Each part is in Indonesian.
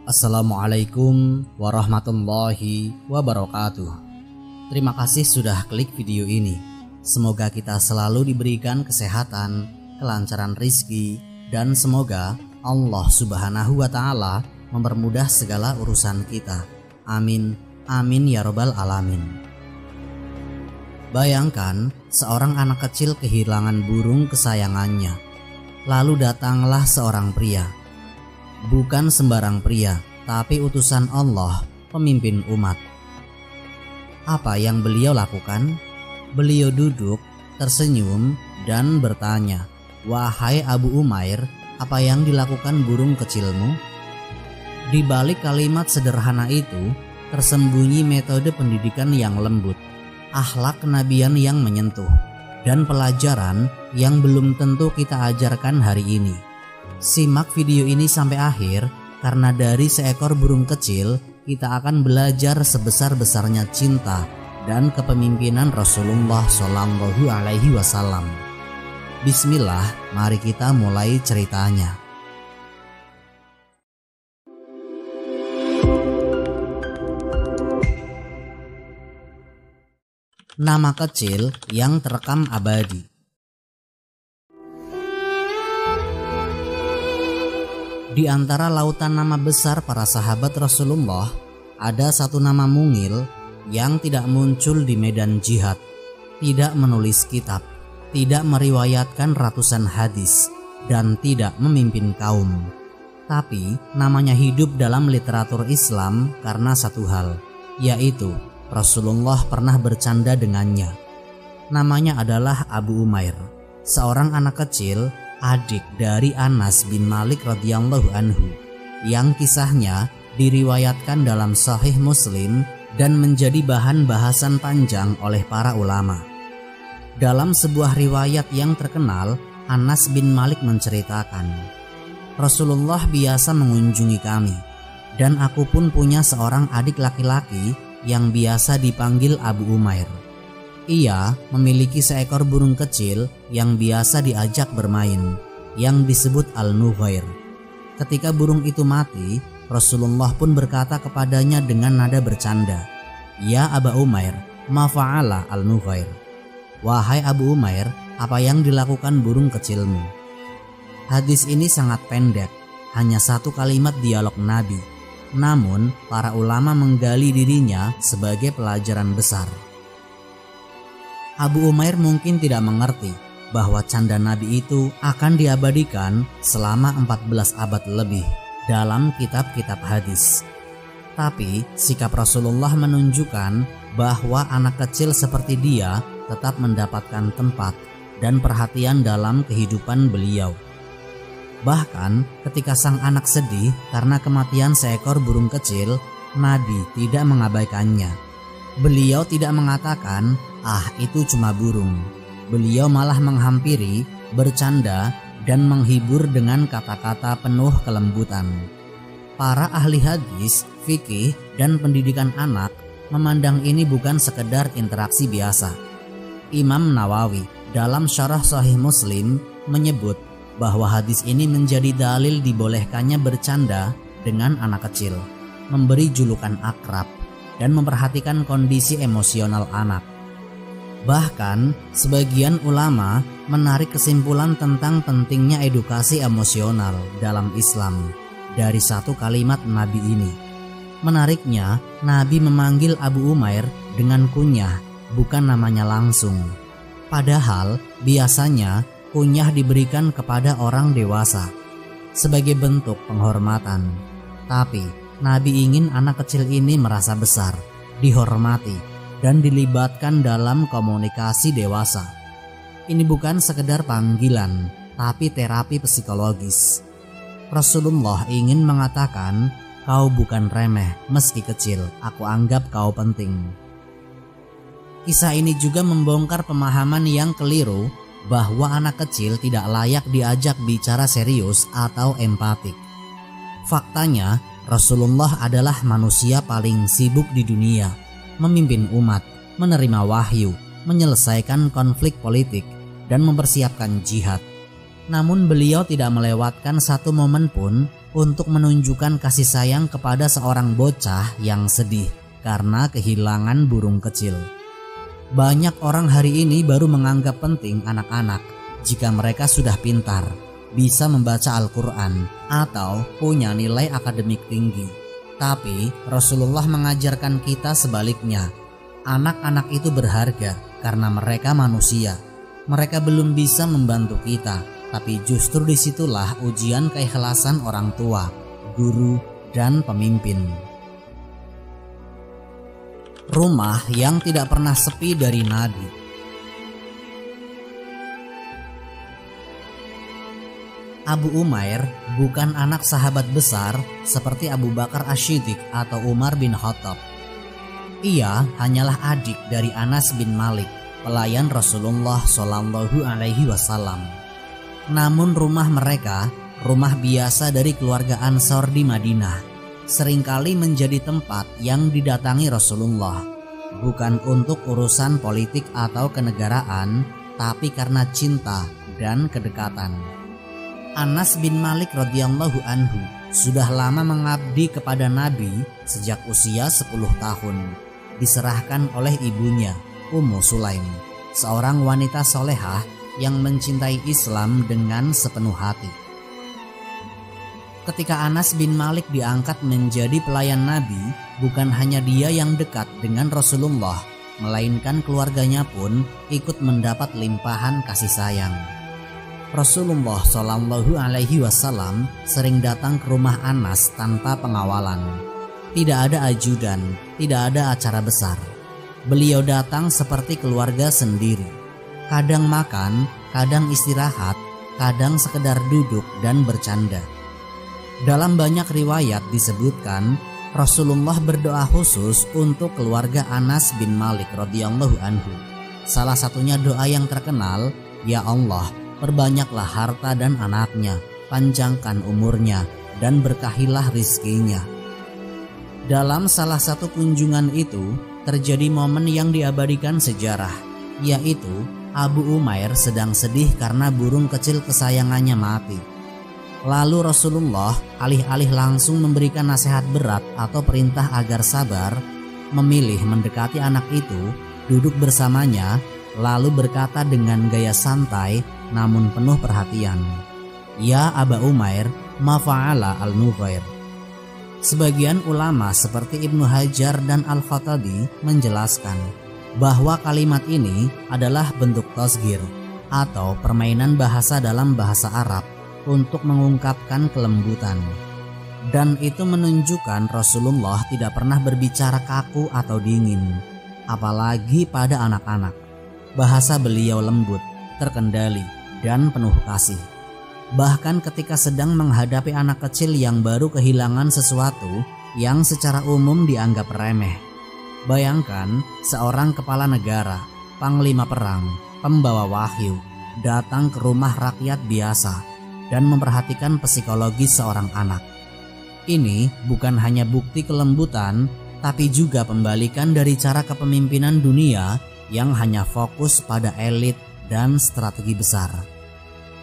Assalamualaikum warahmatullahi wabarakatuh. Terima kasih sudah klik video ini. Semoga kita selalu diberikan kesehatan, kelancaran rizki, dan semoga Allah Subhanahu wa Ta'ala mempermudah segala urusan kita. Amin, amin ya robbal alamin. Bayangkan seorang anak kecil kehilangan burung kesayangannya. Lalu datanglah seorang pria. Bukan sembarang pria, tapi utusan Allah, pemimpin umat. Apa yang beliau lakukan? Beliau duduk, tersenyum, dan bertanya, "Wahai Abu Umair, apa yang dilakukan burung kecilmu?" Di balik kalimat sederhana itu, tersembunyi metode pendidikan yang lembut, akhlak kenabian yang menyentuh, dan pelajaran yang belum tentu kita ajarkan hari ini. Simak video ini sampai akhir, karena dari seekor burung kecil kita akan belajar sebesar-besarnya cinta dan kepemimpinan Rasulullah Shallallahu Alaihi Wasallam. Bismillah, mari kita mulai ceritanya. Nama kecil yang terekam abadi. Di antara lautan nama besar para sahabat Rasulullah, ada satu nama mungil yang tidak muncul di medan jihad, tidak menulis kitab, tidak meriwayatkan ratusan hadis, dan tidak memimpin kaum. Tapi namanya hidup dalam literatur Islam karena satu hal, yaitu Rasulullah pernah bercanda dengannya. Namanya adalah Abu Umair, seorang anak kecil, adik dari Anas bin Malik radhiyallahu anhu, yang kisahnya diriwayatkan dalam Sahih Muslim dan menjadi bahan bahasan panjang oleh para ulama. Dalam sebuah riwayat yang terkenal, Anas bin Malik menceritakan, "Rasulullah biasa mengunjungi kami, dan aku pun punya seorang adik laki-laki yang biasa dipanggil Abu Umair. Ia memiliki seekor burung kecil yang biasa diajak bermain, yang disebut Al-Nughair. Ketika burung itu mati, Rasulullah pun berkata kepadanya dengan nada bercanda, 'Ya Aba Umair, ma fa'ala Al-Nughair?' Wahai Abu Umair, apa yang dilakukan burung kecilmu?" Hadis ini sangat pendek, hanya satu kalimat dialog Nabi. Namun, para ulama menggali dirinya sebagai pelajaran besar. Abu Umair mungkin tidak mengerti bahwa canda Nabi itu akan diabadikan selama 14 abad lebih dalam kitab-kitab hadis. Tapi sikap Rasulullah menunjukkan bahwa anak kecil seperti dia tetap mendapatkan tempat dan perhatian dalam kehidupan beliau. Bahkan ketika sang anak sedih karena kematian seekor burung kecil, Nabi tidak mengabaikannya. Beliau tidak mengatakan, "Ah, itu cuma burung." Beliau malah menghampiri, bercanda, dan menghibur dengan kata-kata penuh kelembutan. Para ahli hadis, fikih, dan pendidikan anak memandang ini bukan sekedar interaksi biasa. Imam Nawawi dalam Syarah Sahih Muslim menyebut bahwa hadis ini menjadi dalil dibolehkannya bercanda dengan anak kecil, memberi julukan akrab, dan memperhatikan kondisi emosional anak. Bahkan, sebagian ulama menarik kesimpulan tentang pentingnya edukasi emosional dalam Islam dari satu kalimat Nabi ini. Menariknya, Nabi memanggil Abu Umair dengan kunyah, bukan namanya langsung. Padahal, biasanya kunyah diberikan kepada orang dewasa sebagai bentuk penghormatan. Tapi Nabi ingin anak kecil ini merasa besar, dihormati, dan dilibatkan dalam komunikasi dewasa. Ini bukan sekedar panggilan, tapi terapi psikologis. Rasulullah ingin mengatakan, "Kau bukan remeh, meski kecil, aku anggap kau penting." Kisah ini juga membongkar pemahaman yang keliru bahwa anak kecil tidak layak diajak bicara serius atau empatik. Faktanya, Rasulullah adalah manusia paling sibuk di dunia, memimpin umat, menerima wahyu, menyelesaikan konflik politik, dan mempersiapkan jihad. Namun beliau tidak melewatkan satu momen pun untuk menunjukkan kasih sayang kepada seorang bocah yang sedih karena kehilangan burung kecil. Banyak orang hari ini baru menganggap penting anak-anak jika mereka sudah pintar, bisa membaca Al-Quran, atau punya nilai akademik tinggi. Tapi Rasulullah mengajarkan kita sebaliknya. Anak-anak itu berharga karena mereka manusia. Mereka belum bisa membantu kita, tapi justru disitulah ujian keikhlasan orang tua, guru, dan pemimpin. Rumah yang tidak pernah sepi dari Nabi. Abu Umair bukan anak sahabat besar seperti Abu Bakar Asy-Syiddiq atau Umar bin Khattab. Ia hanyalah adik dari Anas bin Malik, pelayan Rasulullah Shallallahu Alaihi Wasallam. Namun rumah mereka, rumah biasa dari keluarga Ansor di Madinah, seringkali menjadi tempat yang didatangi Rasulullah, bukan untuk urusan politik atau kenegaraan, tapi karena cinta dan kedekatan. Anas bin Malik radhiyallahu anhu sudah lama mengabdi kepada Nabi sejak usia 10 tahun. Diserahkan oleh ibunya, Ummu Sulaim, seorang wanita solehah yang mencintai Islam dengan sepenuh hati. Ketika Anas bin Malik diangkat menjadi pelayan Nabi, bukan hanya dia yang dekat dengan Rasulullah, melainkan keluarganya pun ikut mendapat limpahan kasih sayang. Rasulullah Shallallahu Alaihi Wasallam sering datang ke rumah Anas tanpa pengawalan. Tidak ada ajudan, tidak ada acara besar. Beliau datang seperti keluarga sendiri. Kadang makan, kadang istirahat, kadang sekedar duduk dan bercanda. Dalam banyak riwayat disebutkan Rasulullah berdoa khusus untuk keluarga Anas bin Malik radhiyallahu anhu. Salah satunya doa yang terkenal, "Ya Allah, perbanyaklah harta dan anaknya, panjangkan umurnya, dan berkahilah rizkinya." Dalam salah satu kunjungan itu terjadi momen yang diabadikan sejarah, yaitu Abu Umair sedang sedih karena burung kecil kesayangannya mati. Lalu Rasulullah alih-alih langsung memberikan nasihat berat atau perintah agar sabar, memilih mendekati anak itu, duduk bersamanya, lalu berkata dengan gaya santai namun penuh perhatian, "Ya Aba Umair, ma fa'ala al-Nughair." Sebagian ulama seperti Ibnu Hajar dan Al-Khattabi menjelaskan bahwa kalimat ini adalah bentuk tasghir atau permainan bahasa dalam bahasa Arab untuk mengungkapkan kelembutan. Dan itu menunjukkan Rasulullah tidak pernah berbicara kaku atau dingin, apalagi pada anak-anak. Bahasa beliau lembut, terkendali, dan penuh kasih. Bahkan ketika sedang menghadapi anak kecil yang baru kehilangan sesuatu yang secara umum dianggap remeh. Bayangkan seorang kepala negara, panglima perang, pembawa wahyu, datang ke rumah rakyat biasa dan memperhatikan psikologi seorang anak. Ini bukan hanya bukti kelembutan, tapi juga pembalikan dari cara kepemimpinan dunia yang hanya fokus pada elit dan strategi besar.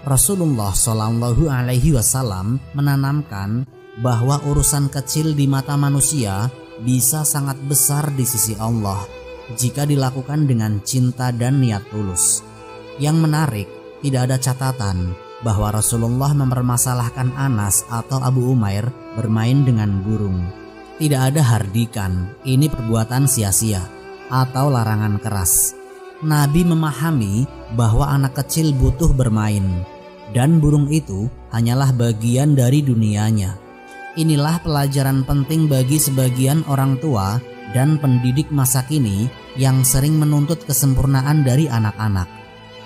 Rasulullah Shallallahu Alaihi Wasallam menanamkan bahwa urusan kecil di mata manusia bisa sangat besar di sisi Allah jika dilakukan dengan cinta dan niat tulus. Yang menarik, tidak ada catatan bahwa Rasulullah mempermasalahkan Anas atau Abu Umair bermain dengan burung. Tidak ada hardikan, ini perbuatan sia-sia, atau larangan keras. Nabi memahami bahwa anak kecil butuh bermain, dan burung itu hanyalah bagian dari dunianya. Inilah pelajaran penting bagi sebagian orang tua dan pendidik masa kini yang sering menuntut kesempurnaan dari anak-anak,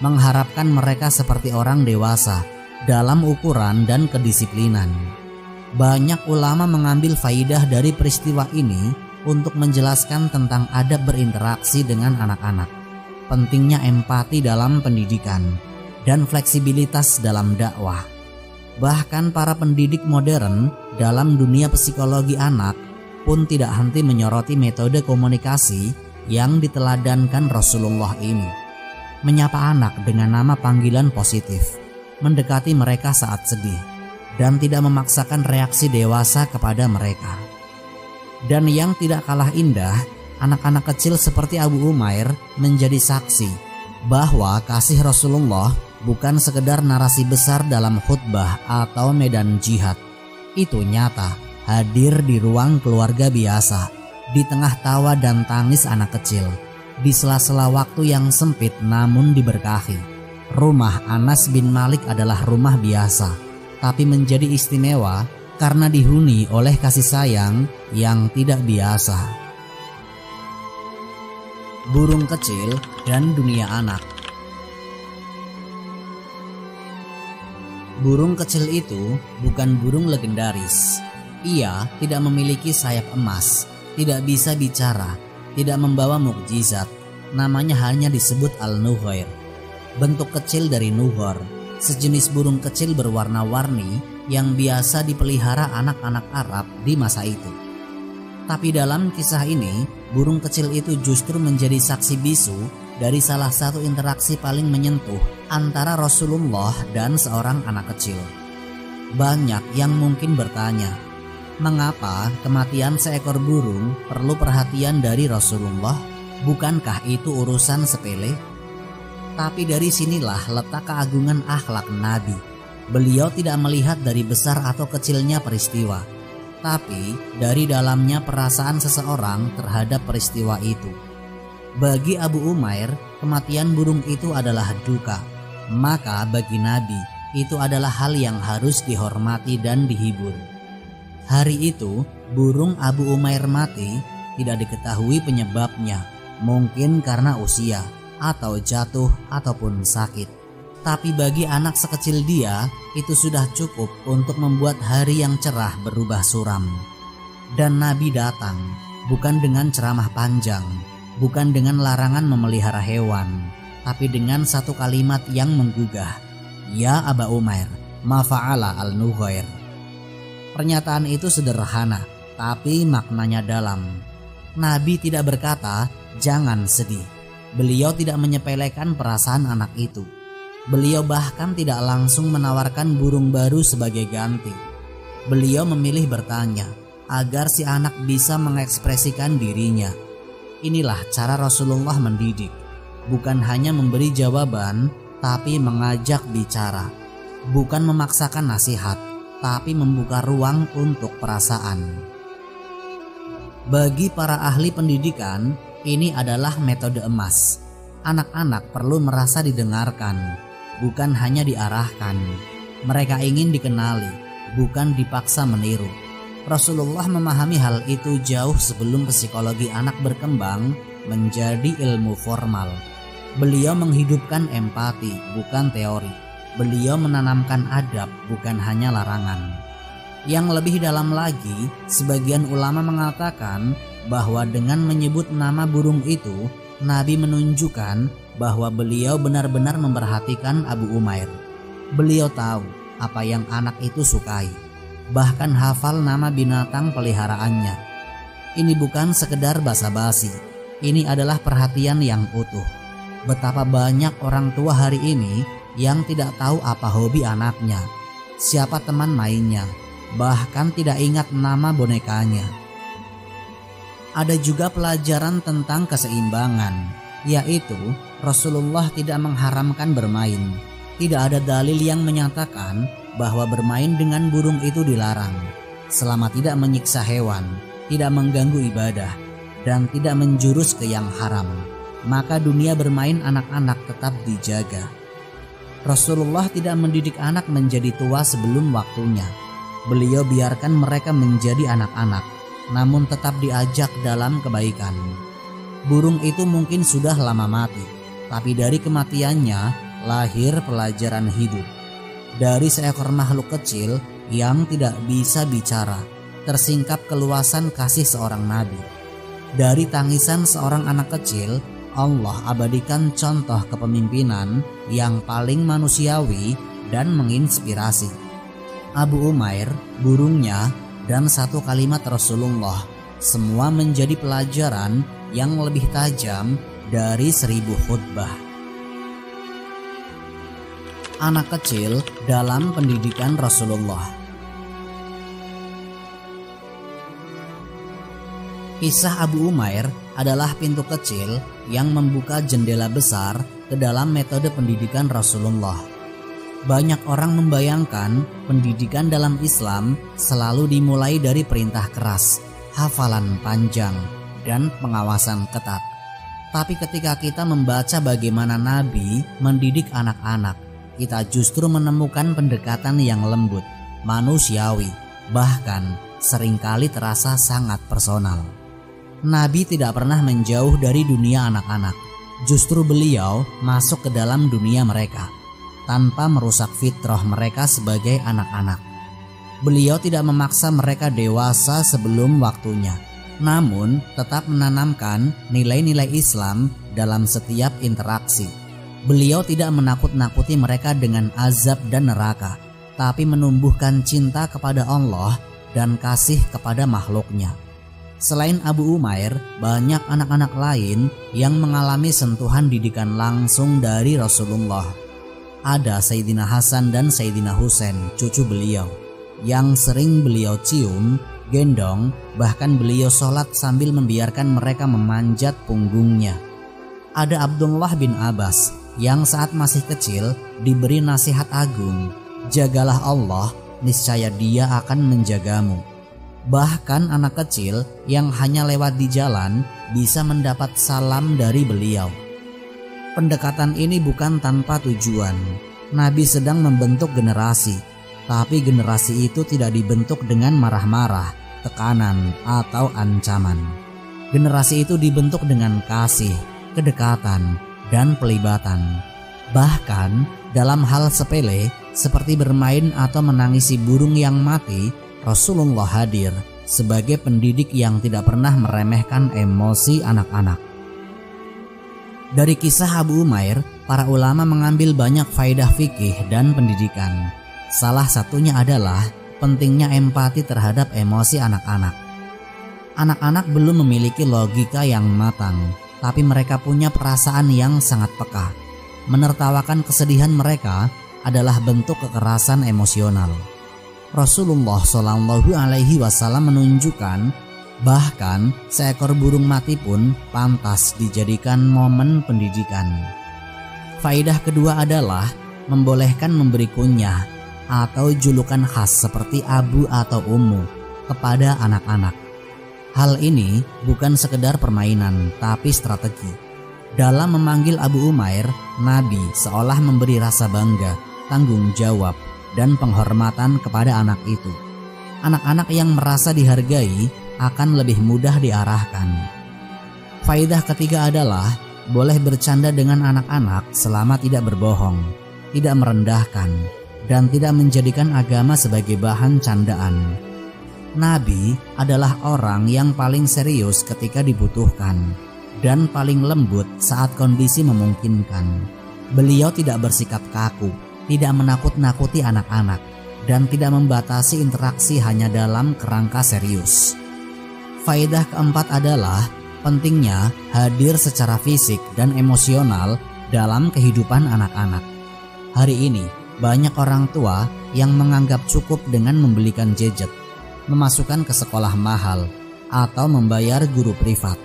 mengharapkan mereka seperti orang dewasa dalam ukuran dan kedisiplinan. Banyak ulama mengambil faidah dari peristiwa ini untuk menjelaskan tentang adab berinteraksi dengan anak-anak, pentingnya empati dalam pendidikan, dan fleksibilitas dalam dakwah. Bahkan para pendidik modern dalam dunia psikologi anak pun tidak henti menyoroti metode komunikasi yang diteladankan Rasulullah ini. Menyapa anak dengan nama panggilan positif, mendekati mereka saat sedih, dan tidak memaksakan reaksi dewasa kepada mereka. Dan yang tidak kalah indah, anak-anak kecil seperti Abu Umair menjadi saksi bahwa kasih Rasulullah bukan sekedar narasi besar dalam khutbah atau medan jihad. Itu nyata, hadir di ruang keluarga biasa, di tengah tawa dan tangis anak kecil, di sela-sela waktu yang sempit namun diberkahi. Rumah Anas bin Malik adalah rumah biasa, tapi menjadi istimewa karena dihuni oleh kasih sayang yang tidak biasa. Burung kecil dan dunia anak. Burung kecil itu bukan burung legendaris. Ia tidak memiliki sayap emas, tidak bisa bicara, tidak membawa mukjizat. Namanya hanya disebut Al-Nughair. Bentuk kecil dari nughar, sejenis burung kecil berwarna-warni yang biasa dipelihara anak-anak Arab di masa itu. Tapi dalam kisah ini, burung kecil itu justru menjadi saksi bisu dari salah satu interaksi paling menyentuh antara Rasulullah dan seorang anak kecil. Banyak yang mungkin bertanya, mengapa kematian seekor burung perlu perhatian dari Rasulullah? Bukankah itu urusan sepele? Tapi dari sinilah letak keagungan akhlak Nabi. Beliau tidak melihat dari besar atau kecilnya peristiwa, tapi dari dalamnya perasaan seseorang terhadap peristiwa itu. Bagi Abu Umair, kematian burung itu adalah duka. Maka bagi Nabi, itu adalah hal yang harus dihormati dan dihibur. Hari itu, burung Abu Umair mati tidak diketahui penyebabnya. Mungkin karena usia, atau jatuh, ataupun sakit. Tapi bagi anak sekecil dia, itu sudah cukup untuk membuat hari yang cerah berubah suram. Dan Nabi datang, bukan dengan ceramah panjang, bukan dengan larangan memelihara hewan, tapi dengan satu kalimat yang menggugah. Ya Aba Umair, ma fa'ala al-Nughair. Pernyataan itu sederhana, tapi maknanya dalam. Nabi tidak berkata, jangan sedih. Beliau tidak menyepelekan perasaan anak itu. Beliau bahkan tidak langsung menawarkan burung baru sebagai ganti. Beliau memilih bertanya agar si anak bisa mengekspresikan dirinya. Inilah cara Rasulullah mendidik, bukan hanya memberi jawaban, tapi mengajak bicara. Bukan memaksakan nasihat, tapi membuka ruang untuk perasaan. Bagi para ahli pendidikan, ini adalah metode emas. Anak-anak perlu merasa didengarkan, bukan hanya diarahkan. Mereka ingin dikenali, bukan dipaksa meniru. Rasulullah memahami hal itu jauh sebelum psikologi anak berkembang menjadi ilmu formal. Beliau menghidupkan empati, bukan teori. Beliau menanamkan adab, bukan hanya larangan. Yang lebih dalam lagi, sebagian ulama mengatakan bahwa dengan menyebut nama burung itu, Nabi menunjukkan bahwa beliau benar-benar memperhatikan Abu Umair. Beliau tahu apa yang anak itu sukai, bahkan hafal nama binatang peliharaannya. Ini bukan sekedar basa-basi, ini adalah perhatian yang utuh. Betapa banyak orang tua hari ini yang tidak tahu apa hobi anaknya, siapa teman mainnya, bahkan tidak ingat nama bonekanya. Ada juga pelajaran tentang keseimbangan, yaitu Rasulullah tidak mengharamkan bermain. Tidak ada dalil yang menyatakan bahwa bermain dengan burung itu dilarang, selama tidak menyiksa hewan, tidak mengganggu ibadah, dan tidak menjurus ke yang haram. Maka dunia bermain anak-anak tetap dijaga. Rasulullah tidak mendidik anak menjadi tua sebelum waktunya. Beliau biarkan mereka menjadi anak-anak, namun tetap diajak dalam kebaikan. Burung itu mungkin sudah lama mati, tapi dari kematiannya lahir pelajaran hidup. Dari seekor makhluk kecil yang tidak bisa bicara, tersingkap keluasan kasih seorang nabi. Dari tangisan seorang anak kecil, Allah abadikan contoh kepemimpinan yang paling manusiawi dan menginspirasi. Abu Umair, burungnya, dan satu kalimat Rasulullah, semua menjadi pelajaran yang lebih tajam dari 1000 khutbah. Anak kecil dalam pendidikan Rasulullah. Kisah Abu Umair adalah pintu kecil yang membuka jendela besar ke dalam metode pendidikan Rasulullah. Banyak orang membayangkan pendidikan dalam Islam selalu dimulai dari perintah keras, hafalan panjang, dan pengawasan ketat. Tapi ketika kita membaca bagaimana Nabi mendidik anak-anak, kita justru menemukan pendekatan yang lembut, manusiawi, bahkan seringkali terasa sangat personal. Nabi tidak pernah menjauh dari dunia anak-anak. Justru beliau masuk ke dalam dunia mereka, tanpa merusak fitrah mereka sebagai anak-anak. Beliau tidak memaksa mereka dewasa sebelum waktunya, namun tetap menanamkan nilai-nilai Islam dalam setiap interaksi. Beliau tidak menakut-nakuti mereka dengan azab dan neraka, tapi menumbuhkan cinta kepada Allah dan kasih kepada makhluknya. Selain Abu Umair, banyak anak-anak lain yang mengalami sentuhan didikan langsung dari Rasulullah. Ada Sayyidina Hasan dan Sayyidina Husain, cucu beliau, yang sering beliau cium, gendong, bahkan beliau sholat sambil membiarkan mereka memanjat punggungnya. Ada Abdullah bin Abbas yang saat masih kecil diberi nasihat agung, "Jagalah Allah, niscaya Dia akan menjagamu." Bahkan anak kecil yang hanya lewat di jalan bisa mendapat salam dari beliau. Pendekatan ini bukan tanpa tujuan. Nabi sedang membentuk generasi, tapi generasi itu tidak dibentuk dengan marah-marah, tekanan, atau ancaman. Generasi itu dibentuk dengan kasih, kedekatan, dan pelibatan. Bahkan dalam hal sepele seperti bermain atau menangisi burung yang mati, Rasulullah hadir sebagai pendidik yang tidak pernah meremehkan emosi anak-anak. Dari kisah Abu Umair, para ulama mengambil banyak faedah fikih dan pendidikan. Salah satunya adalah pentingnya empati terhadap emosi anak-anak. Anak-anak belum memiliki logika yang matang, tapi mereka punya perasaan yang sangat peka. Menertawakan kesedihan mereka adalah bentuk kekerasan emosional. Rasulullah SAW menunjukkan bahkan seekor burung mati pun pantas dijadikan momen pendidikan. Faedah kedua adalah membolehkan memberi kunyah atau julukan khas seperti Abu atau Ummu kepada anak-anak. Hal ini bukan sekedar permainan, tapi strategi. Dalam memanggil Abu Umair, Nabi seolah memberi rasa bangga, tanggung jawab, dan penghormatan kepada anak itu. Anak-anak yang merasa dihargai akan lebih mudah diarahkan. Faedah ketiga adalah boleh bercanda dengan anak-anak selama tidak berbohong, tidak merendahkan, dan tidak menjadikan agama sebagai bahan candaan. Nabi adalah orang yang paling serius ketika dibutuhkan dan paling lembut saat kondisi memungkinkan. Beliau tidak bersikap kaku, tidak menakut-nakuti anak-anak, dan tidak membatasi interaksi hanya dalam kerangka serius. Faedah keempat adalah pentingnya hadir secara fisik dan emosional dalam kehidupan anak-anak. Hari ini banyak orang tua yang menganggap cukup dengan membelikan gadget, memasukkan ke sekolah mahal, atau membayar guru privat.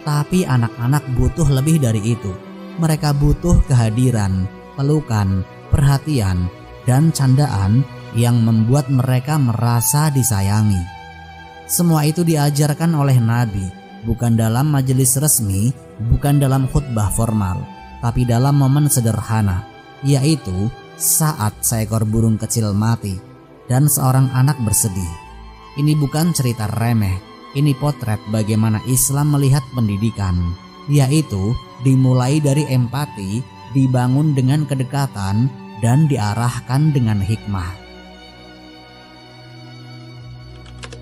Tapi anak-anak butuh lebih dari itu. Mereka butuh kehadiran, pelukan, perhatian, dan candaan yang membuat mereka merasa disayangi. Semua itu diajarkan oleh Nabi, bukan dalam majelis resmi, bukan dalam khutbah formal, tapi dalam momen sederhana, yaitu saat seekor burung kecil mati dan seorang anak bersedih. Ini bukan cerita remeh, ini potret bagaimana Islam melihat pendidikan, yaitu dimulai dari empati, dibangun dengan kedekatan, dan diarahkan dengan hikmah.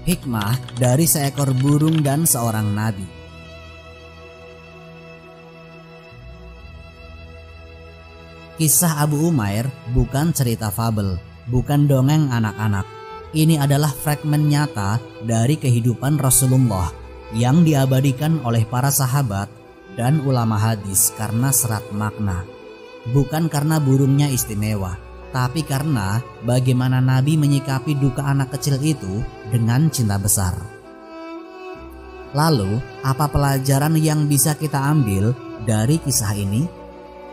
Hikmah dari seekor burung dan seorang nabi. Kisah Abu Umair bukan cerita fabel, bukan dongeng anak-anak. Ini adalah fragmen nyata dari kehidupan Rasulullah yang diabadikan oleh para sahabat dan ulama hadis karena serat makna, bukan karena burungnya istimewa, tapi karena bagaimana Nabi menyikapi duka anak kecil itu dengan cinta besar. Lalu, apa pelajaran yang bisa kita ambil dari kisah ini?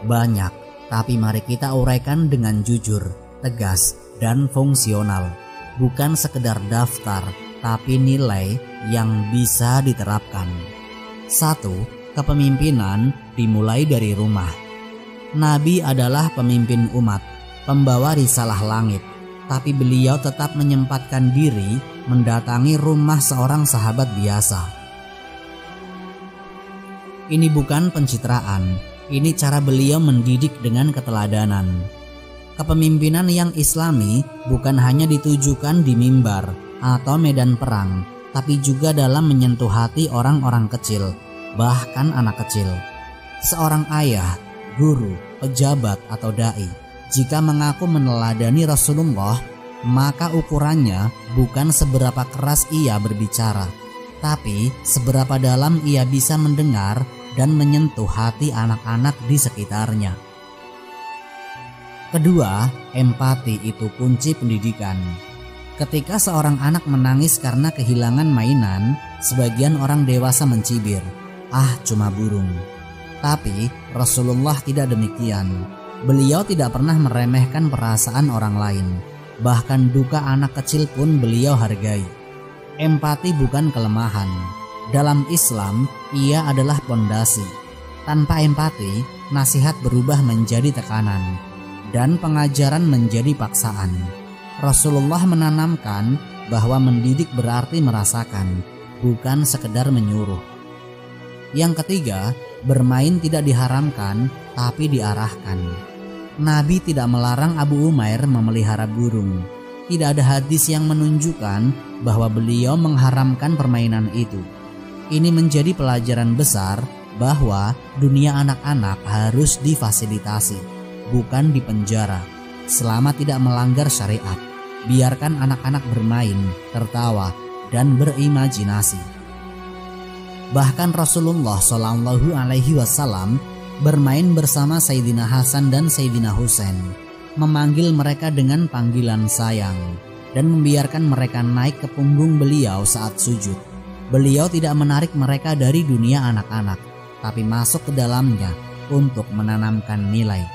Banyak, tapi mari kita uraikan dengan jujur, tegas, dan fungsional. Bukan sekedar daftar, tapi nilai yang bisa diterapkan. 1. Kepemimpinan dimulai dari rumah. Nabi adalah pemimpin umat, pembawa risalah langit, tapi beliau tetap menyempatkan diri mendatangi rumah seorang sahabat biasa. Ini bukan pencitraan, ini cara beliau mendidik dengan keteladanan. Kepemimpinan yang islami bukan hanya ditujukan di mimbar atau medan perang, tapi juga dalam menyentuh hati orang-orang kecil, bahkan anak kecil. Seorang ayah, guru, pejabat, atau dai, jika mengaku meneladani Rasulullah, maka ukurannya bukan seberapa keras ia berbicara, tapi seberapa dalam ia bisa mendengar dan menyentuh hati anak-anak di sekitarnya. Kedua, empati itu kunci pendidikan. Ketika seorang anak menangis karena kehilangan mainan, sebagian orang dewasa mencibir, "Ah, cuma burung." Tapi Rasulullah tidak demikian. Beliau tidak pernah meremehkan perasaan orang lain. Bahkan duka anak kecil pun beliau hargai. Empati bukan kelemahan. Dalam Islam, ia adalah pondasi. Tanpa empati, nasihat berubah menjadi tekanan dan pengajaran menjadi paksaan. Rasulullah menanamkan bahwa mendidik berarti merasakan, bukan sekedar menyuruh. Yang ketiga, bermain tidak diharamkan, tapi diarahkan. Nabi tidak melarang Abu Umair memelihara burung. Tidak ada hadis yang menunjukkan bahwa beliau mengharamkan permainan itu. Ini menjadi pelajaran besar bahwa dunia anak-anak harus difasilitasi, bukan dipenjara. Selama tidak melanggar syariat, biarkan anak-anak bermain, tertawa, dan berimajinasi. Bahkan Rasulullah Shallallahu Alaihi Wasallam bermain bersama Sayyidina Hasan dan Sayyidina Husain, memanggil mereka dengan panggilan sayang, dan membiarkan mereka naik ke punggung beliau saat sujud. Beliau tidak menarik mereka dari dunia anak-anak, tapi masuk ke dalamnya untuk menanamkan nilai.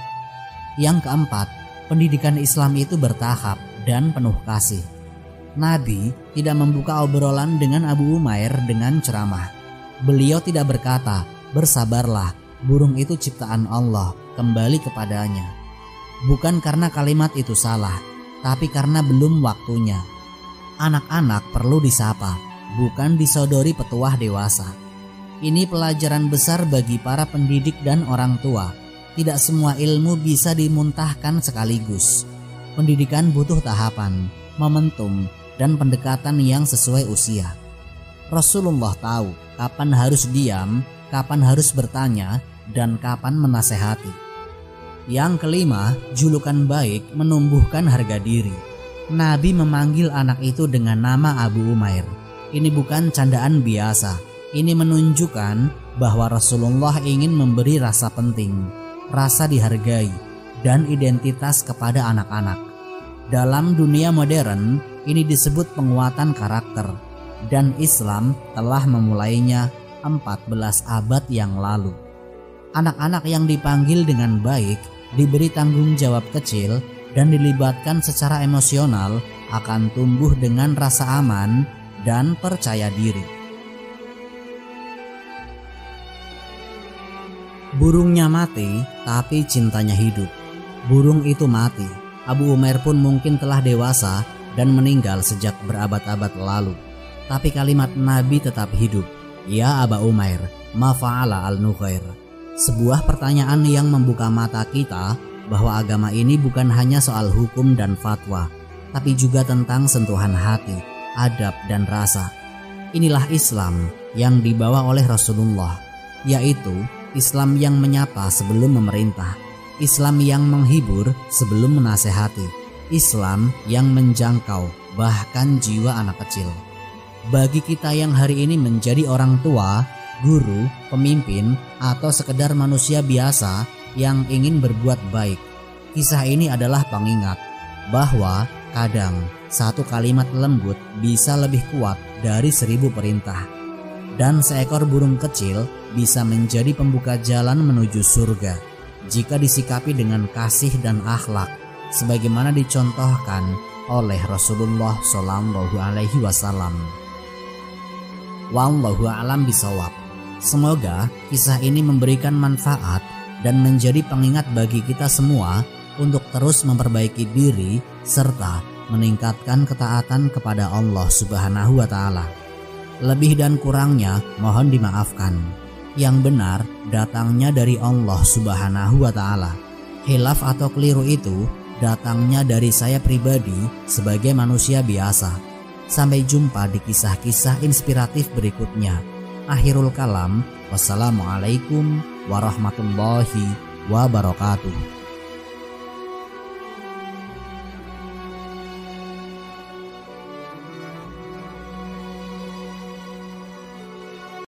Yang keempat, pendidikan Islam itu bertahap dan penuh kasih. Nabi tidak membuka obrolan dengan Abu Umair dengan ceramah. Beliau tidak berkata, "Bersabarlah, burung itu ciptaan Allah, kembali kepadanya." Bukan karena kalimat itu salah, tapi karena belum waktunya. Anak-anak perlu disapa, bukan disodori petuah dewasa. Ini pelajaran besar bagi para pendidik dan orang tua. Tidak semua ilmu bisa dimuntahkan sekaligus. Pendidikan butuh tahapan, momentum, dan pendekatan yang sesuai usia. Rasulullah tahu kapan harus diam, kapan harus bertanya, dan kapan menasehati. Yang kelima, julukan baik menumbuhkan harga diri. Nabi memanggil anak itu dengan nama Abu Umair. Ini bukan candaan biasa. Ini menunjukkan bahwa Rasulullah ingin memberi rasa penting, rasa dihargai, dan identitas kepada anak-anak. Dalam dunia modern, ini disebut penguatan karakter, dan Islam telah memulainya 14 abad yang lalu. Anak-anak yang dipanggil dengan baik, diberi tanggung jawab kecil, dan dilibatkan secara emosional akan tumbuh dengan rasa aman dan percaya diri. Burungnya mati, tapi cintanya hidup. Burung itu mati. Abu Umair pun mungkin telah dewasa dan meninggal sejak berabad-abad lalu. Tapi kalimat Nabi tetap hidup. Ya Aba Umair, ma fa'ala al-Nughair. Sebuah pertanyaan yang membuka mata kita bahwa agama ini bukan hanya soal hukum dan fatwa, tapi juga tentang sentuhan hati, adab, dan rasa. Inilah Islam yang dibawa oleh Rasulullah, yaitu Islam yang menyapa sebelum memerintah, Islam yang menghibur sebelum menasehati, Islam yang menjangkau bahkan jiwa anak kecil. Bagi kita yang hari ini menjadi orang tua, guru, pemimpin, atau sekedar manusia biasa yang ingin berbuat baik, Kisah ini adalah pengingat bahwa kadang satu kalimat lembut bisa lebih kuat dari 1000 perintah, dan seekor burung kecil bisa menjadi pembuka jalan menuju surga jika disikapi dengan kasih dan akhlak sebagaimana dicontohkan oleh Rasulullah Shallallahu Alaihi Wasallam. Wallahu a'lam bishawab. Semoga kisah ini memberikan manfaat dan menjadi pengingat bagi kita semua untuk terus memperbaiki diri serta meningkatkan ketaatan kepada Allah Subhanahu wa Ta'ala. Lebih dan kurangnya mohon dimaafkan. Yang benar datangnya dari Allah Subhanahu wa Ta'ala. Khilaf atau keliru itu datangnya dari saya pribadi sebagai manusia biasa. Sampai jumpa di kisah-kisah inspiratif berikutnya. Akhirul kalam, wassalamualaikum warahmatullahi wabarakatuh.